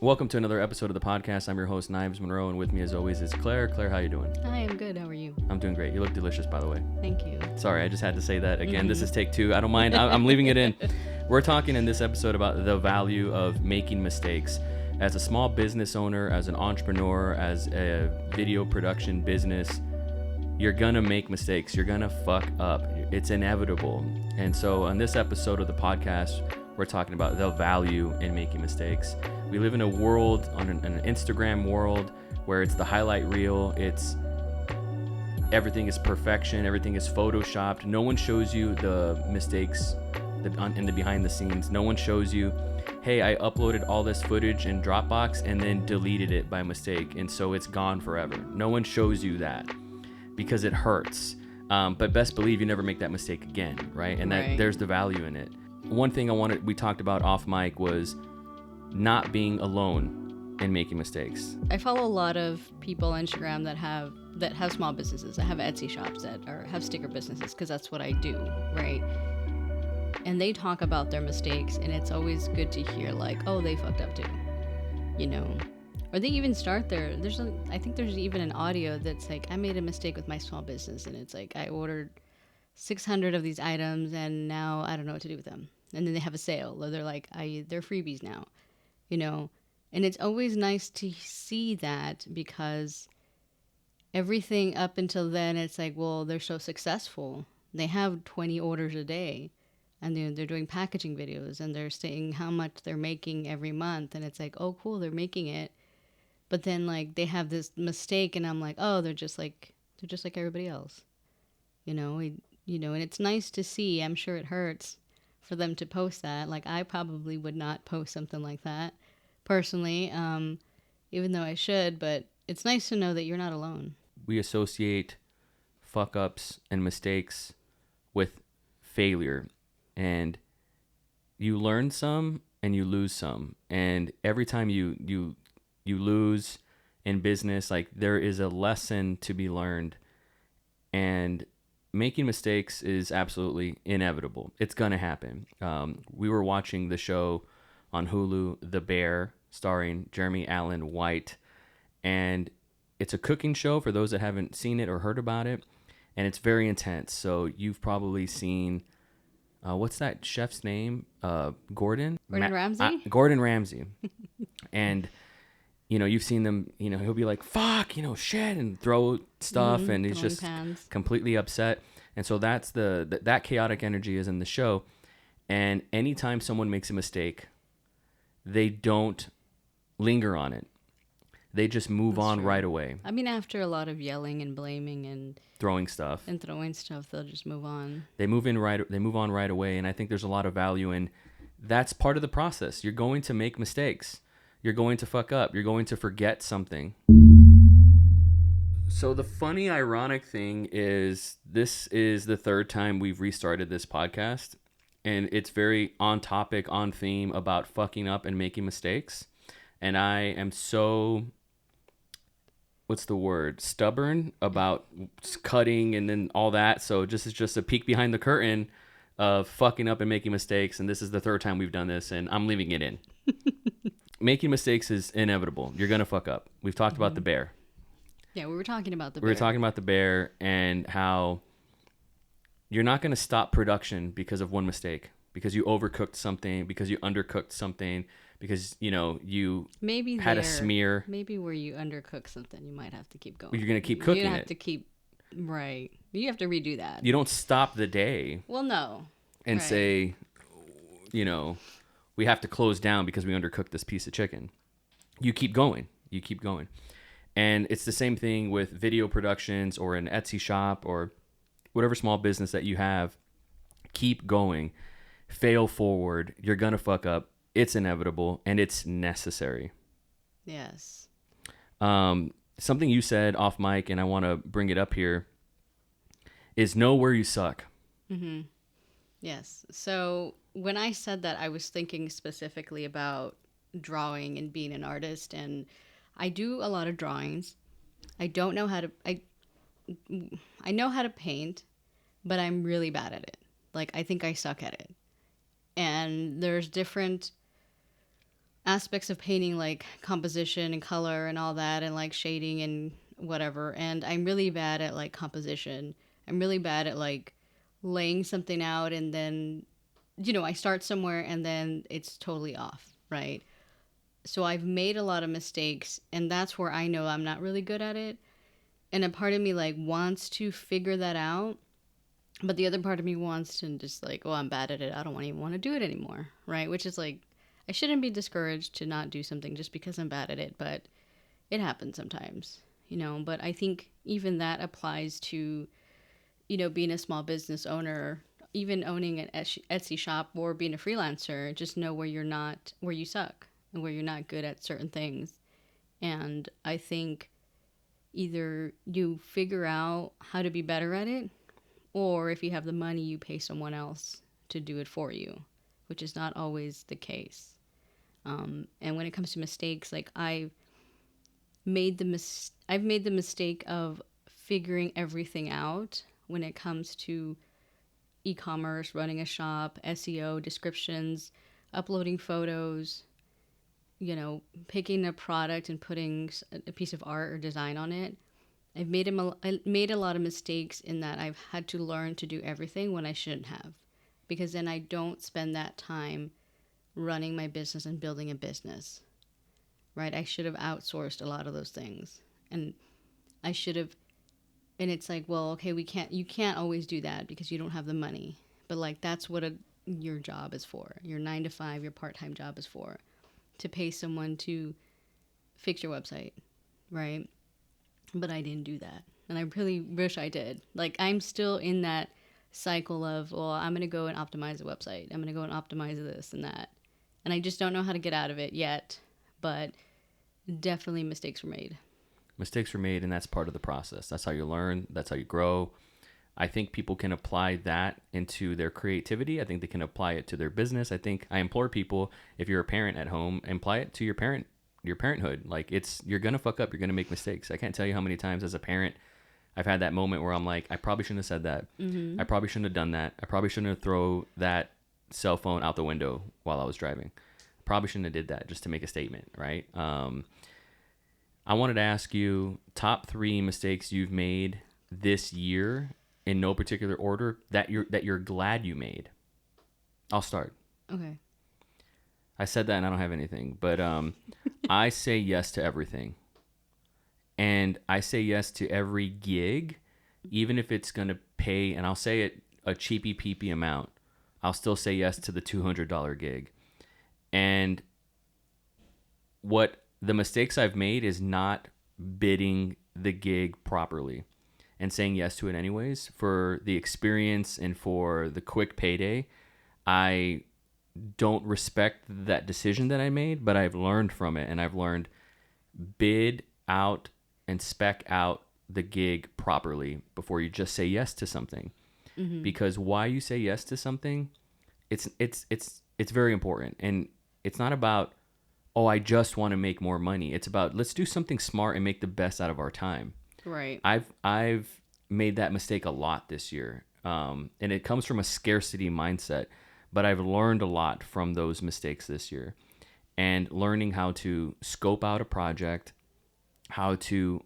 Welcome to another episode of the podcast. I'm your host, Knives Monroe, and with me as always is Claire. Claire, how you doing? Hi, I'm good. How are you? I'm doing great. You look delicious, by the way. Thank you. Sorry, I just had to say that again. This is take two. I don't mind. I'm leaving it in. We're talking in this episode about the value of making mistakes. As a small business owner, as an entrepreneur, as a video production business, you're gonna make mistakes. You're gonna fuck up. It's inevitable. And so on this episode of the podcast, we're talking about the value in making mistakes. We live in a world, on an Instagram world, where it's the highlight reel. It's everything is perfection. Everything is photoshopped. No one shows you the mistakes in the behind the scenes. No one shows you, hey, I uploaded all this footage in Dropbox and then deleted it by mistake, and so it's gone forever. No one shows you that because it hurts. But best believe you never make that mistake again, right? And that there's the value in it. One thing we talked about off mic was not being alone in making mistakes. I follow a lot of people on Instagram that have small businesses, that have Etsy shops, that have sticker businesses, because that's what I do, right? And they talk about their mistakes, and it's always good to hear, like, oh, they fucked up too, you know? Or they even start there. I think there's even an audio that's like, I made a mistake with my small business, and it's like, I ordered 600 of these items, and now I don't know what to do with them. And then they have a sale, or they're like, they're freebies now, you know? And it's always nice to see that, because everything up until then, it's like, well, they're so successful. They have 20 orders a day, and they're doing packaging videos, and they're saying how much they're making every month. And it's like, oh, cool, they're making it. But then, like, they have this mistake, and I'm like, oh, they're just like everybody else, you know? And it's nice to see. I'm sure it hurts for them to post that. Like, I probably would not post something like that personally, even though I should, but it's nice to know that you're not alone. We associate fuck ups and mistakes with failure, and you learn some and you lose some. And every time you lose in business, like, there is a lesson to be learned, and making mistakes is absolutely inevitable. It's gonna happen. We were watching the show on Hulu, The Bear, starring Jeremy Allen White, and it's a cooking show for those that haven't seen it or heard about it, and it's very intense. So you've probably seen, what's that chef's name? Gordon Ramsay? Gordon Ramsay. And you've seen them, he'll be like, fuck, shit, and throw stuff, and he's just completely upset. And so that's that chaotic energy is in the show. And anytime someone makes a mistake, they don't linger on it. They just move on right away. I mean, after a lot of yelling and blaming and throwing stuff, they'll just move on. They move on right away. And I think there's a lot of value in that's part of the process. You're going to make mistakes. You're going to fuck up. You're going to forget something. So the funny, ironic thing is, this is the third time we've restarted this podcast, and it's very on topic, on theme about fucking up and making mistakes. And I am so, what's the word? Stubborn about cutting and then all that. So this is just a peek behind the curtain of fucking up and making mistakes. And this is the third time we've done this, and I'm leaving it in. Making mistakes is inevitable. You're going to fuck up. We've talked about the bear. Yeah, we were talking about the bear. We were talking about the bear and how you're not going to stop production because of one mistake, because you overcooked something, because you undercooked something, because, you had a smear. Maybe where you undercook something, you might have to keep going. You're going to keep cooking it. You have to keep, right. You have to redo that. You don't stop the day. Well, no. And say, we have to close down because we undercooked this piece of chicken. You keep going. And it's the same thing with video productions or an Etsy shop or whatever small business that you have. Keep going. Fail forward. You're going to fuck up. It's inevitable, and it's necessary. Yes. Something you said off mic, and I want to bring it up here, is know where you suck. Mm-hmm. Yes. So when I said that, I was thinking specifically about drawing and being an artist, and I do a lot of drawings. I don't know how to... I know how to paint, but I'm really bad at it. Like, I think I suck at it. And there's different aspects of painting, like composition and color and all that, and like shading and whatever. And I'm really bad at like composition. I'm really bad at like laying something out, and then, I start somewhere and then it's totally off, right? So I've made a lot of mistakes, and that's where I know I'm not really good at it. And a part of me like wants to figure that out, but the other part of me wants to just like, oh, I'm bad at it. I don't even want to do it anymore, right? Which is like, I shouldn't be discouraged to not do something just because I'm bad at it, but it happens sometimes, But I think even that applies to, being a small business owner, even owning an Etsy shop or being a freelancer. Just know where you suck and where you're not good at certain things. And I think either you figure out how to be better at it, or if you have the money, you pay someone else to do it for you, which is not always the case. And when it comes to mistakes, like I've made the mistake of figuring everything out when it comes to e-commerce, running a shop, SEO, descriptions, uploading photos, picking a product and putting a piece of art or design on it. I made a lot of mistakes in that I've had to learn to do everything when I shouldn't have, because then I don't spend that time running my business and building a business, right? I should have outsourced a lot of those things, and I should have. And it's like, well, okay, you can't always do that because you don't have the money, but like that's what your job is for. Your 9 to 5, your part-time job is for, to pay someone to fix your website, right? But I didn't do that. And I really wish I did. Like, I'm still in that cycle of, well, I'm going to go and optimize the website. I'm going to go and optimize this and that. And I just don't know how to get out of it yet. But definitely mistakes were made. Mistakes were made, and that's part of the process. That's how you learn. That's how you grow. I think people can apply that into their creativity. I think they can apply it to their business. I implore people, if you're a parent at home, apply it to your parenthood. Like, you're going to fuck up. You're going to make mistakes. I can't tell you how many times as a parent I've had that moment where I'm like, I probably shouldn't have said that. Mm-hmm. I probably shouldn't have done that. I probably shouldn't have thrown that cell phone out the window while I was driving. Probably shouldn't have did that just to make a statement, right? I wanted to ask you top 3 mistakes you've made this year in no particular order that you're glad you made. I'll start. Okay. I said that and I don't have anything, but I say yes to everything. And I say yes to every gig, even if it's going to pay, and I'll say it a cheapy peepy amount. I'll still say yes to the $200 gig. And what the mistakes I've made is not bidding the gig properly and saying yes to it anyways for the experience and for the quick payday. I don't respect that decision that I made, but I've learned from it, and I've learned bid out and spec out the gig properly before you just say yes to something. Mm-hmm. Because why you say yes to something, it's very important. And it's not about, oh, I just want to make more money. It's about, let's do something smart and make the best out of our time. Right. I've made that mistake a lot this year. And it comes from a scarcity mindset, but I've learned a lot from those mistakes this year, and learning how to scope out a project, how to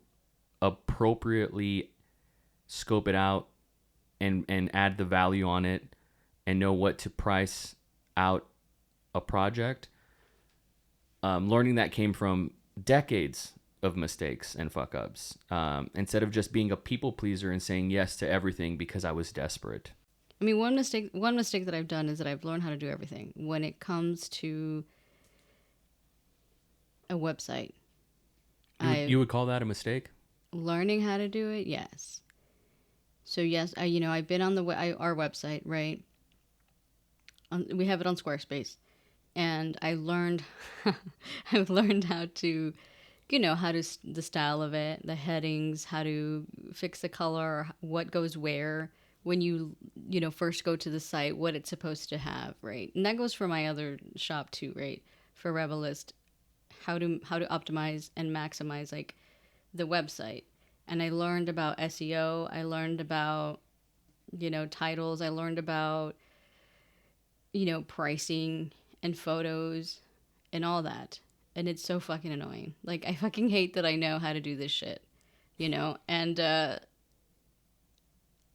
appropriately scope it out and add the value on it, and know what to price out a project. Learning that came from decades of mistakes and fuck ups, instead of just being a people pleaser and saying yes to everything because I was desperate. I mean, one mistake that I've done is that I've learned how to do everything when it comes to a website. You would call that a mistake? Learning how to do it, yes. So yes, I've been on our website, right? We have it on Squarespace, and I've learned how to, the style of it, the headings, how to fix the color, what goes where when you first go to the site, what it's supposed to have, right? And that goes for my other shop too, right? For Rebelist, how to optimize and maximize like the website. And I learned about SEO. I learned about titles. I learned about pricing and photos and all that. And it's so fucking annoying. Like, I fucking hate that I know how to do this shit, you know? And,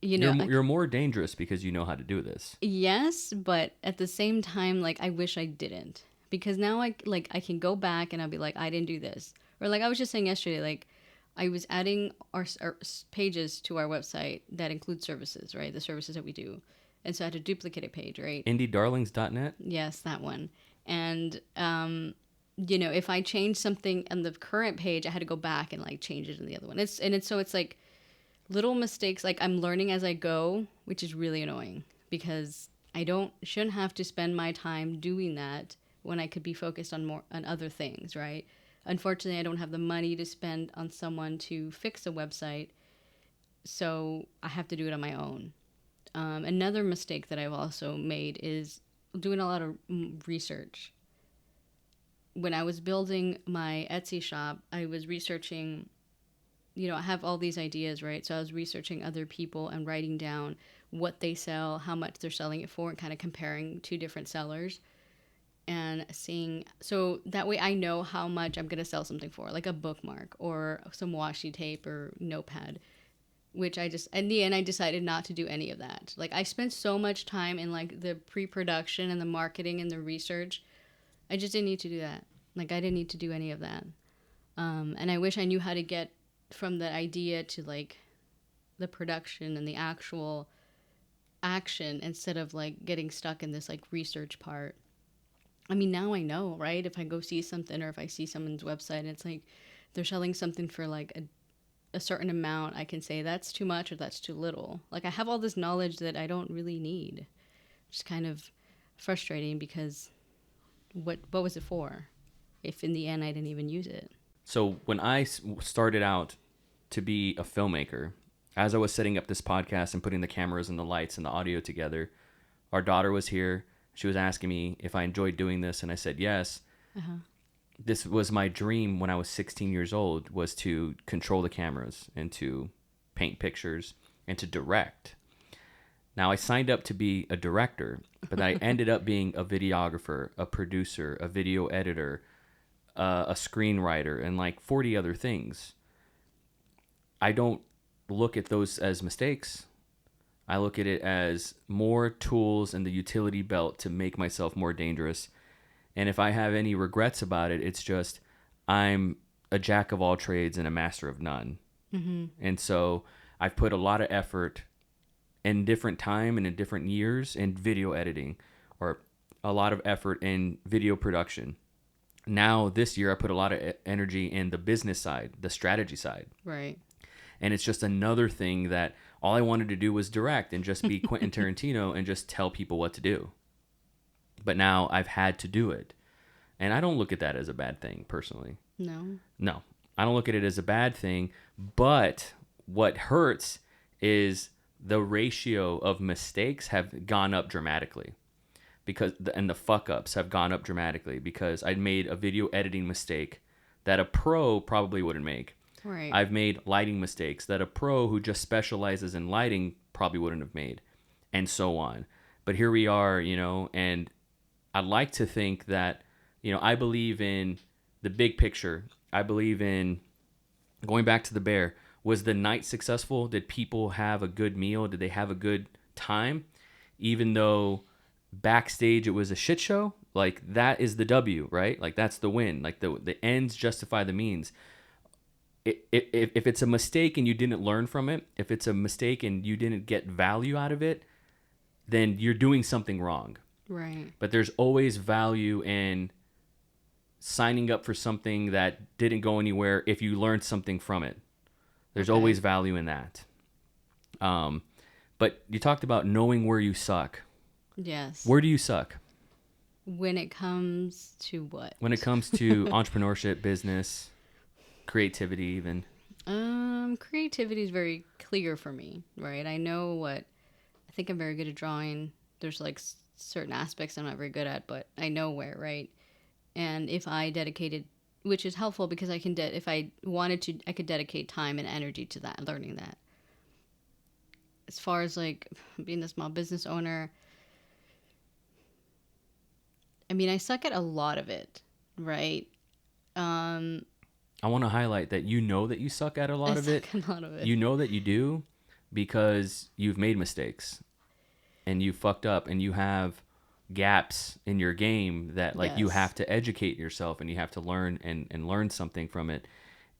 You're more dangerous because you know how to do this. yes, but at the same time, like, I wish I didn't. Because now I can go back and I'll be like, I didn't do this. Or like I was just saying yesterday, like, I was adding our pages to our website that include services, right? The services that we do. And so I had to duplicate a page, right? IndieDarlings.net. Yes, that one. And if I change something on the current page, I had to go back and like change it in the other one. It's like little mistakes. Like I'm learning as I go, which is really annoying because shouldn't have to spend my time doing that when I could be focused on other things, right? Unfortunately, I don't have the money to spend on someone to fix a website, so I have to do it on my own. Another mistake that I've also made is doing a lot of research. When I was building my Etsy shop, I was researching, I have all these ideas, right? So I was researching other people and writing down what they sell, how much they're selling it for, and kind of comparing two different sellers and seeing. So that way I know how much I'm going to sell something for, like a bookmark or some washi tape or notepad, which in the end, I decided not to do any of that. Like, I spent so much time in, like, the pre-production and the marketing and the research. I just didn't need to do that. Like, I didn't need to do any of that. And I wish I knew how to get from the idea to, like, the production and the actual action instead of, like, getting stuck in this, like, research part. I mean, now I know, right? If I go see something or if I see someone's website and it's, like, they're selling something for, like, a certain amount, I can say that's too much or that's too little. Like I have all this knowledge that I don't really need. It's kind of frustrating because what was it for if in the end I didn't even use it? So when I started out to be a filmmaker, as I was setting up this podcast and putting the cameras and the lights and the audio together, our daughter was here. She was asking me if I enjoyed doing this, and I said yes. Uh-huh. This was my dream when I was 16 years old, was to control the cameras and to paint pictures and to direct. Now I signed up to be a director, but I ended up being a videographer, a producer, a video editor, a screenwriter, and like 40 other things. I don't look at those as mistakes. I look at it as more tools in the utility belt to make myself more dangerous. And if I have any regrets about it, it's just I'm a jack of all trades and a master of none. Mm-hmm. And so I've put a lot of effort in different time and in different years in video editing, or a lot of effort in video production. Now this year I put a lot of energy in the business side, the strategy side. Right. And it's just another thing that all I wanted to do was direct and just be Quentin Tarantino and just tell people what to do. But now I've had to do it. And I don't look at that as a bad thing, personally. No, I don't look at it as a bad thing. But what hurts is the ratio of mistakes have gone up dramatically. And the fuck-ups have gone up dramatically because I made a video editing mistake that a pro probably wouldn't make. Right. I've made lighting mistakes that a pro who just specializes in lighting probably wouldn't have made, and so on. But here we are, and I'd like to think that, I believe in the big picture. I believe in going back to the bear. Was the night successful? Did people have a good meal? Did they have a good time? Even though backstage it was a shit show, like that is the W, right? Like that's the win. Like the ends justify the means. If it's a mistake and you didn't learn from it, if it's a mistake and you didn't get value out of it, then you're doing something wrong. Right. But there's always value in signing up for something that didn't go anywhere if you learned something from it. There's always value in that. But you talked about knowing where you suck. Yes. Where do you suck? When it comes to what? When it comes to entrepreneurship, business, creativity even. Creativity is very clear for me, right? I think I'm very good at drawing. There's like certain aspects I'm not very good at, but I know where, right? And if I dedicated, which is helpful because I can, if I wanted to, I could dedicate time and energy to that, learning that. As far as like being a small business owner, I mean, I suck at a lot of it. right. Um, I want to highlight that you know that you suck at a lot of it. a lot of it. You know that you do because you've made mistakes and you fucked up and you have gaps in your game that like you Yes. have to educate yourself and you have to learn and learn something from it.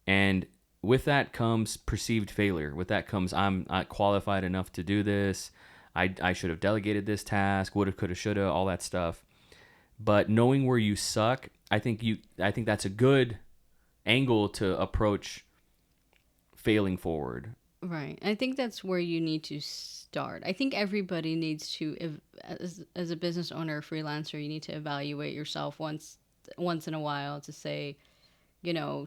And with that comes perceived failure. With that comes I'm not qualified enough to do this. I should have delegated this task, woulda, coulda, shoulda, all that stuff. But knowing where you suck, I think that's a good angle to approach failing forward. Right. I think that's where you need to start. I think everybody needs to, as a business owner or freelancer, you need to evaluate yourself once in a while to say,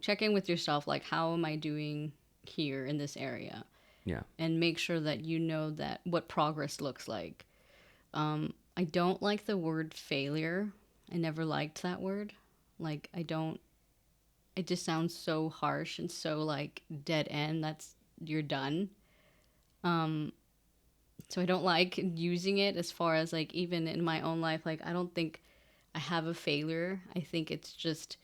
check in with yourself, like, how am I doing here in this area? Yeah. And make sure that you know that what progress looks like. I don't like the word failure. I never liked that word. Like, I don't, it just sounds so harsh and so like dead end. That's, you're done. So I don't like using it as far as like even in my own life. Like, I don't think I have a failure. I think it's just,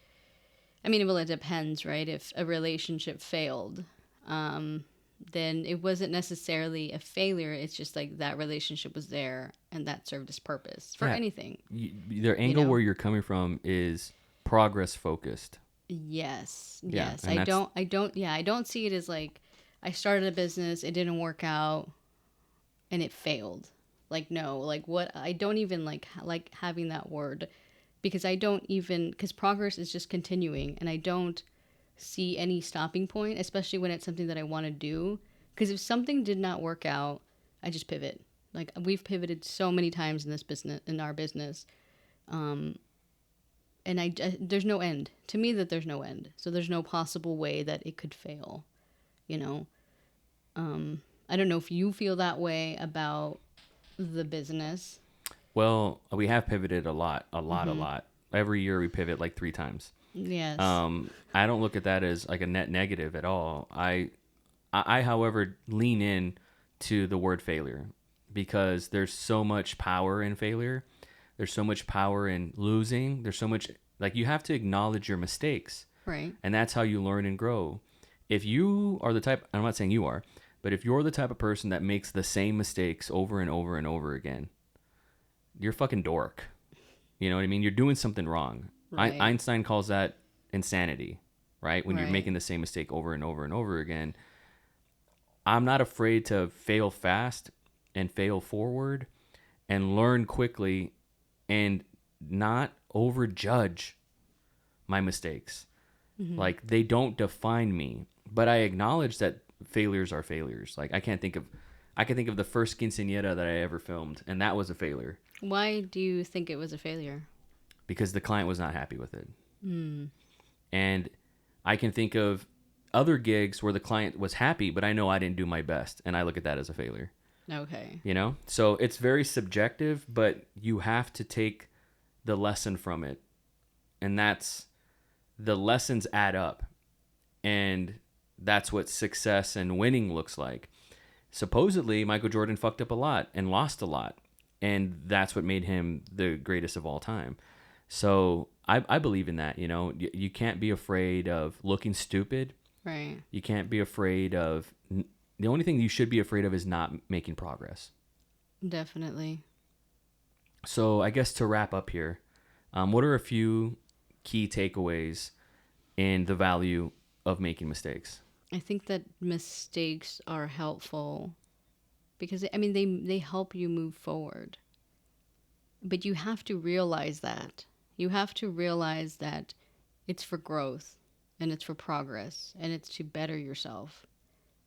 I mean, well, it depends, right? If a relationship failed, then it wasn't necessarily a failure. It's just like that relationship was there and that served its purpose for Yeah. anything. The angle where you're coming from is progress focused. Yes. Yeah, Yes. and I don't see it as like I started a business, it didn't work out and it failed. Like, no, like what I don't even like having that word because I don't even, because progress is just continuing and I don't see any stopping point, especially when it's something that I want to do. Because if something did not work out, I just pivot. Like, we've pivoted so many times in this business, in our business, and there's no end to me, that there's no end. So there's no possible way that it could fail. You know, I don't know if you feel that way about the business. Well, we have pivoted a lot, a lot. Every year we pivot like 3 times. Yes. I don't look at that as like a net negative at all. However, lean in to the word failure because there's so much power in failure. There's so much power in losing. There's so much, like, you have to acknowledge your mistakes. Right. And that's how you learn and grow. If you are the type, I'm not saying you are, but if you're the type of person that makes the same mistakes over and over and over again, you're a fucking dork. You know what I mean? You're doing something wrong. Right. Einstein calls that insanity, right? When you're Right. making the same mistake over and over and over again. I'm not afraid to fail fast and fail forward and learn quickly and not overjudge my mistakes. Like, they don't define me, but I acknowledge that failures are failures. Like, I can think of the first quinceañera that I ever filmed, and that was a failure Why do you think it was a failure? because the client was not happy with it. And I can think of other gigs where the client was happy, but I know I didn't do my best, and I look at that as a failure. Okay. You know? So it's very subjective, but you have to take the lesson from it. And that's, the lessons add up. And that's what success and winning looks like. Supposedly, Michael Jordan fucked up a lot and lost a lot. And that's what made him the greatest of all time. So I believe in that. You can't be afraid of looking stupid. Right. You can't be afraid of, the only thing you should be afraid of is not making progress. Definitely. So I guess to wrap up here, what are a few key takeaways in the value of making mistakes? I think that mistakes are helpful because I mean they help you move forward. But you have to realize that. You have to realize that it's for growth and it's for progress and it's to better yourself.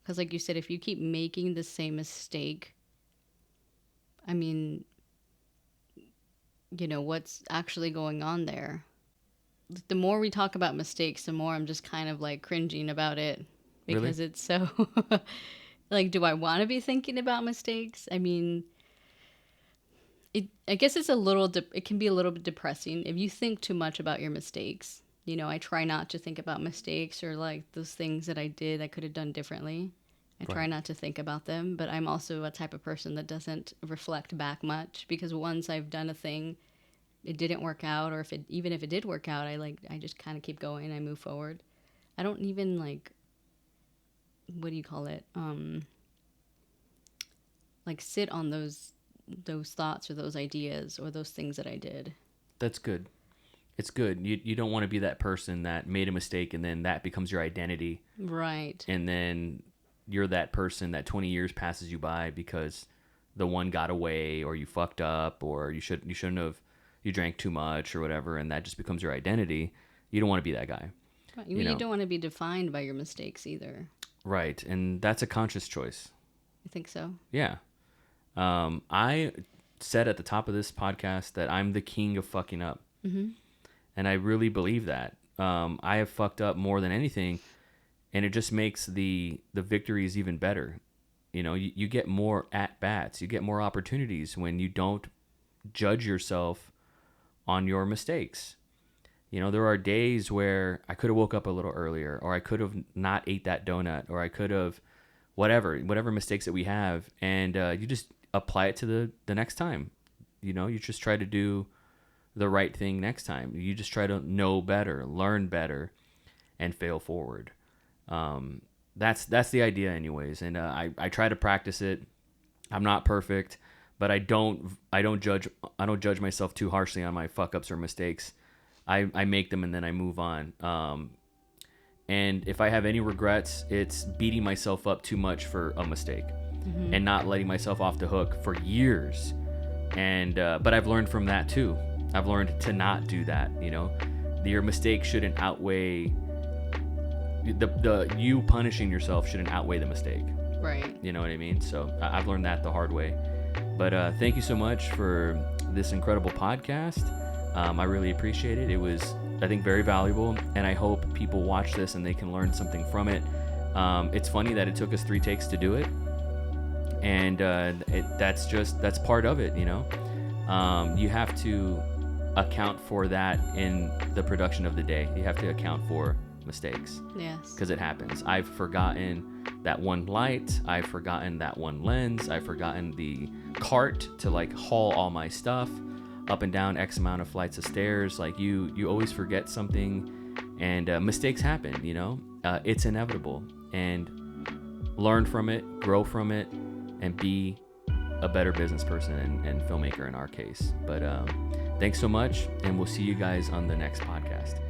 Because like you said, if you keep making the same mistake, I mean, what's actually going on there? The more we talk about mistakes, the more I'm just kind of like cringing about it because Really? it's so like, do I want to be thinking about mistakes? I mean, I guess it's it can be a little bit depressing if you think too much about your mistakes. I try not to think about mistakes or like those things that I did I could have done differently. I try Right. not to think about them, but I'm also a type of person that doesn't reflect back much because once I've done a thing, it didn't work out, or even if it did work out, I just kind of keep going. I move forward. I don't even like, what do you call it? Like sit on those thoughts or those ideas or those things that I did. That's good. It's good. You don't want to be that person that made a mistake and then that becomes your identity. Right. And then you're that person that 20 years passes you by because the one got away, or you fucked up, or you shouldn't have, you drank too much or whatever, and that just becomes your identity. You don't want to be that guy. Right. You don't want to be defined by your mistakes either. Right. And that's a conscious choice. I think so. Yeah. I said at the top of this podcast that I'm the king of fucking up. Mm-hmm. And I really believe that. I have fucked up more than anything, and it just makes the victories even better. You get more at-bats. You get more opportunities when you don't judge yourself on your mistakes. There are days where I could have woke up a little earlier, or I could have not ate that donut, or I could have whatever mistakes that we have, and you just apply it to the next time. You just try to do the right thing next time. You just try to know better, learn better, and fail forward. That's the idea anyways. And I try to practice it. I'm not perfect, but I don't judge myself too harshly on my fuck ups or mistakes. I make them and then I move on. And if I have any regrets, it's beating myself up too much for a mistake, mm-hmm. and not letting myself off the hook for years. And but I've learned from that too. I've learned to not do that. Your mistake shouldn't outweigh the you punishing yourself shouldn't outweigh the mistake. Right. You know what I mean? So I've learned that the hard way. But thank you so much for this incredible podcast. I really appreciate it. It was, I think, very valuable, and I hope people watch this and they can learn something from it. It's funny that it took us 3 takes to do it, and that's part of it. You have to account for that in the production of the day. You have to account for mistakes. Yes. Because it happens. I've forgotten that one light. I've forgotten that one lens. I've forgotten the cart to haul all my stuff up and down X amount of flights of stairs. You always forget something, and mistakes happen. It's inevitable, and learn from it, grow from it, and be a better business person and filmmaker in our case. But thanks so much, and we'll see you guys on the next podcast.